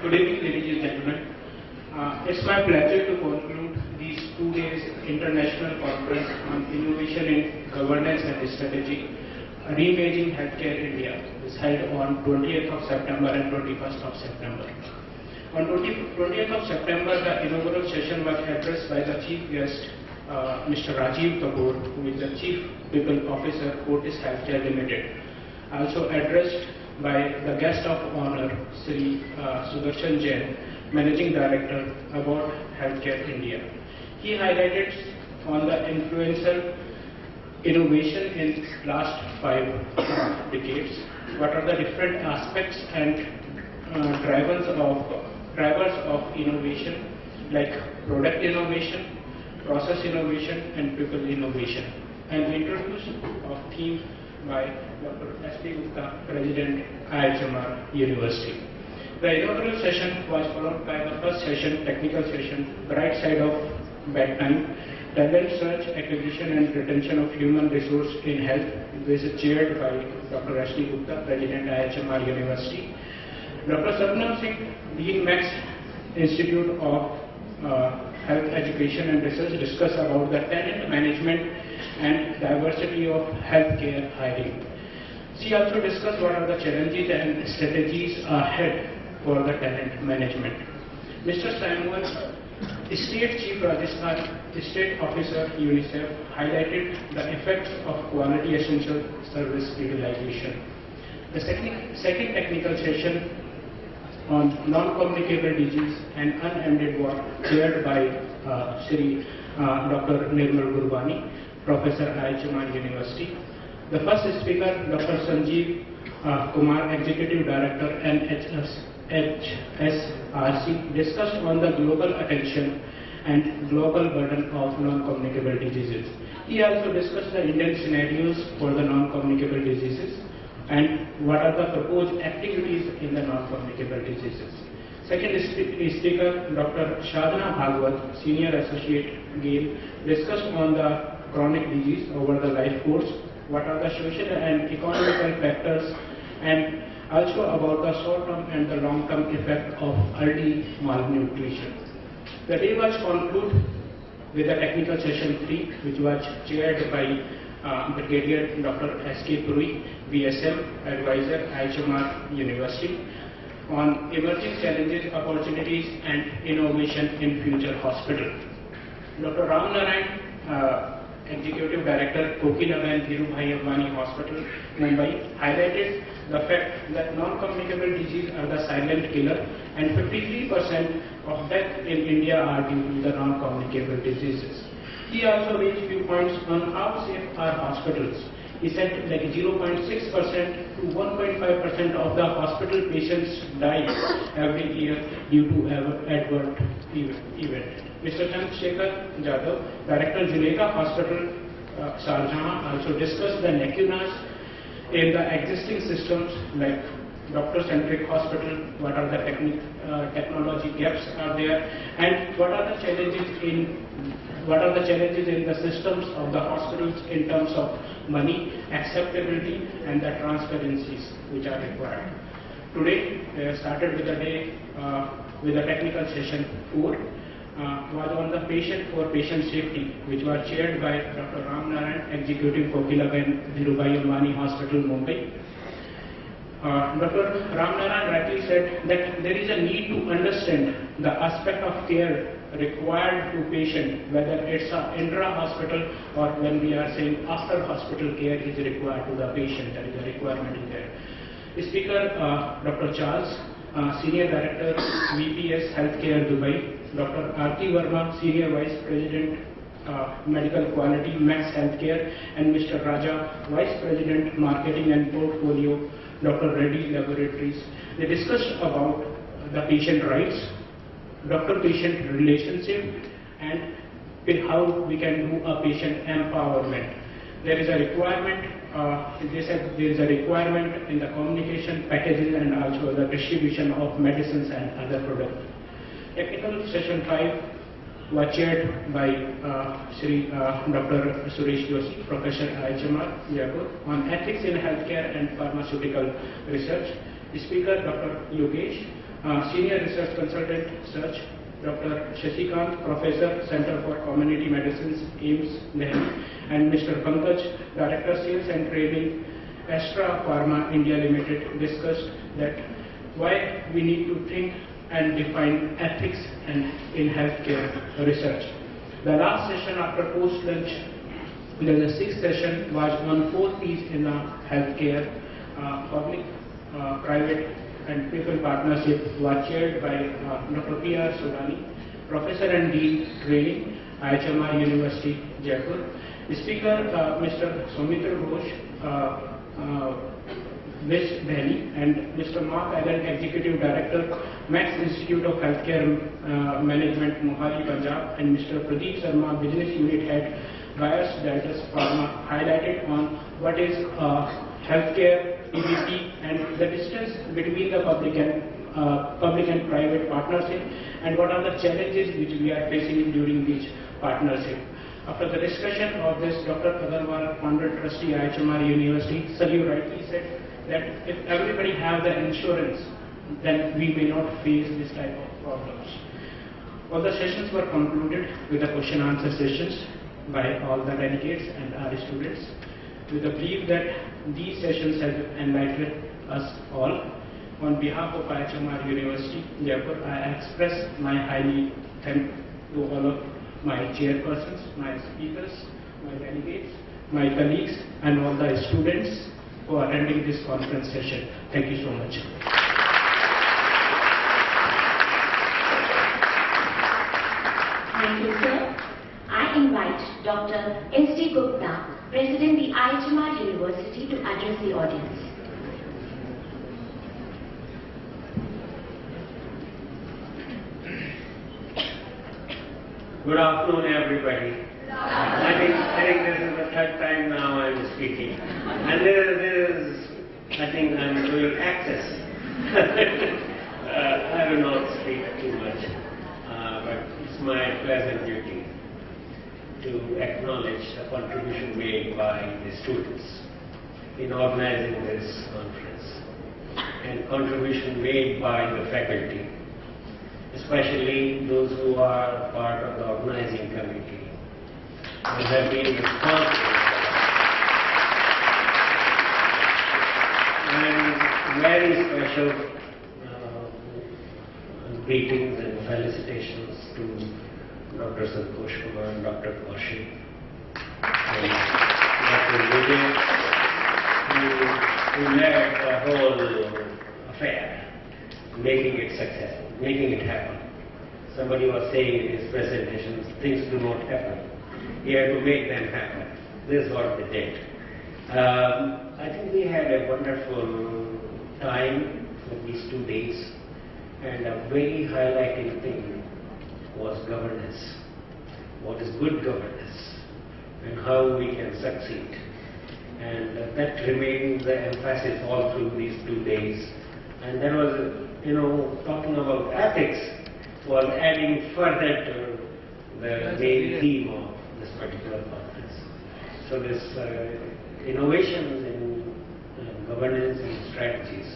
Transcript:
Good evening, ladies and gentlemen. It's my pleasure to conclude these 2 days international conference on innovation in governance and strategy, Reimaging Healthcare India, is held on 20th of September and 21st of September. On 20th of September, the inaugural session was addressed by the chief guest, Mr. Rajiv Kapoor, who is the Chief People Officer, Fortis Healthcare Limited. Also addressed by the guest of honor, Sri Sudarshan Jain, Managing Director about Healthcare India. He highlighted on the influential innovation in last 5 decades. What are the different aspects and drivers of innovation, like product innovation, process innovation, and people innovation, and introduced of theme by Dr. S.P. Gupta, President, IHMR University. The inaugural session was followed by the first session, technical session, Bright Side of Bedtime, Talent Search, Acquisition and Retention of Human Resource in Health. This is chaired by Dr. S.P. Gupta, President, IHMR University. Dr. Sarnam Singh, Dean Max Institute of Health Education and Research, discussed about the talent management and diversity of healthcare hiring. She also discussed what are the challenges and strategies ahead for the talent management. Mr. Samuel, State Chief Rajasthan State Officer UNICEF, highlighted the effects of quality essential service utilization. The second technical session on non-communicable disease and unended war, chaired by Sri Dr. Nirmal Gurbani, Professor, IHMR University. The first speaker, Dr. Sanjeev Kumar, Executive Director, NHSRC, discussed on the global attention and global burden of non-communicable diseases. He also discussed the Indian scenarios for the non-communicable diseases and what are the proposed activities in the non-communicable diseases. Second speaker, Dr. Shadna Bhagwat, Senior Associate GAIL, discussed on the chronic disease over the life course, what are the social and economical factors, and also about the short-term and the long-term effect of early malnutrition. The day was concluded with the technical session 3, which was chaired by Brigadier Dr. S.K. Puri, BSM, Advisor, IHMR University, on emerging challenges, opportunities, and innovation in future hospital. Dr. Ram Narayan, Executive Director, Kokilaben Dhirubhai Ambani Hospital, Mumbai, highlighted the fact that non-communicable diseases are the silent killer, and 53% of death in India are due to the non-communicable diseases. He also raised few points on how safe are hospitals. He said like 0.6% to 1.5% of the hospital patients die every year due to adverse event. Mr. Chandrasekhar Jadhav, Director, Juleka Hospital, Sharjah, also discussed the lacunas in the existing systems like doctor-centric hospital, what are the technology gaps are there, and what are the challenges in the systems of the hospitals in terms of money, acceptability, and the transparencies which are required. Today, we have started with the day with the technical session 4. Was on the patient for patient safety, which was chaired by Dr. Ram Narayan, Executive, Kokilaben Dhirubhai Ambani Hospital, Mumbai. Dr. Ram Narayan rightly said that there is a need to understand the aspect of care required to patient, whether it's an intra-hospital or when we are saying after-hospital care is required to the patient, there is a requirement in there. Speaker, Dr. Charles, Senior Director, VPS Healthcare, Dubai. Dr. Aarti Verma, Senior Vice President, Medical Quality, Max Healthcare, and Mr. Raja, Vice President, Marketing and Portfolio, Dr. Reddy Laboratories. They discussed about the patient rights, doctor-patient relationship, and how we can do a patient empowerment. There is a requirement, they said there is a requirement in the communication packages and also the distribution of medicines and other products. Technical session 5 was chaired by Dr. Suresh Joshi, Professor IHMR, Jaipur, on ethics in healthcare and pharmaceutical research. The speaker, Dr. Yogesh, Senior Research Consultant, Search, Dr. Shashikant, Professor, Center for Community Medicines, AIIMS, Delhi, and Mr. Pankaj, Director, Sales and Trading, Astra Pharma India Limited, discussed that why we need to think and define ethics in healthcare research. The last session after post-lunch, the sixth session was on 4 P's in healthcare, public, private and people partnership, was chaired by Dr. P.R. Sodani, Professor and Dean Training, IHMR University, Jaipur. The speaker, Mr. Soumitra Ghosh, West Delhi, and Mr. Mark Allen, Executive Director, Max Institute of Healthcare Management, Mohali, Punjab, and Mr. Pradeep Sharma, Business Unit Head, Bias Deltas Pharma, highlighted on what is healthcare, EBC, and the distance between the public and private partnership, and what are the challenges which we are facing during this partnership. After the discussion of this, Dr. Agarwal, Founder Trustee, IHMR University, sir, you rightly said that if everybody have the insurance, then we may not face this type of problems. All the sessions were concluded with the question answer sessions by all the delegates and our students, with the belief that these sessions have enlightened us all. On behalf of IHMR University, Jaipur, I express my highly thanks to all of my chairpersons, my speakers, my delegates, my colleagues, and all the students who are attending this conference session. Thank you so much. Thank you, sir. I invite Dr. S.D. Gupta, President, the IHMR University, to address the audience. Good afternoon, everybody. I think this is the third time now I'm speaking. And there is, I think I'm doing access. I will not speak too much, but it's my pleasant duty to acknowledge the contribution made by the students in organizing this conference, and contribution made by the faculty, especially those who are part of the organizing committee, who have been responsible. And very special greetings and felicitations to Dr. Santosh Kumar and Dr. Kaushik and Dr. Vijay, who led the whole affair, making it successful, making it happen. Somebody was saying in his presentations, things do not happen. He had to make them happen. This is what they did. I think we had a wonderful time for these 2 days, and a very highlighting thing was governance. What is good governance and how we can succeed. And that remained the emphasis all through these 2 days. And there was, talking about ethics was adding further to the main theme of this particular conference. So this innovations in governance and strategies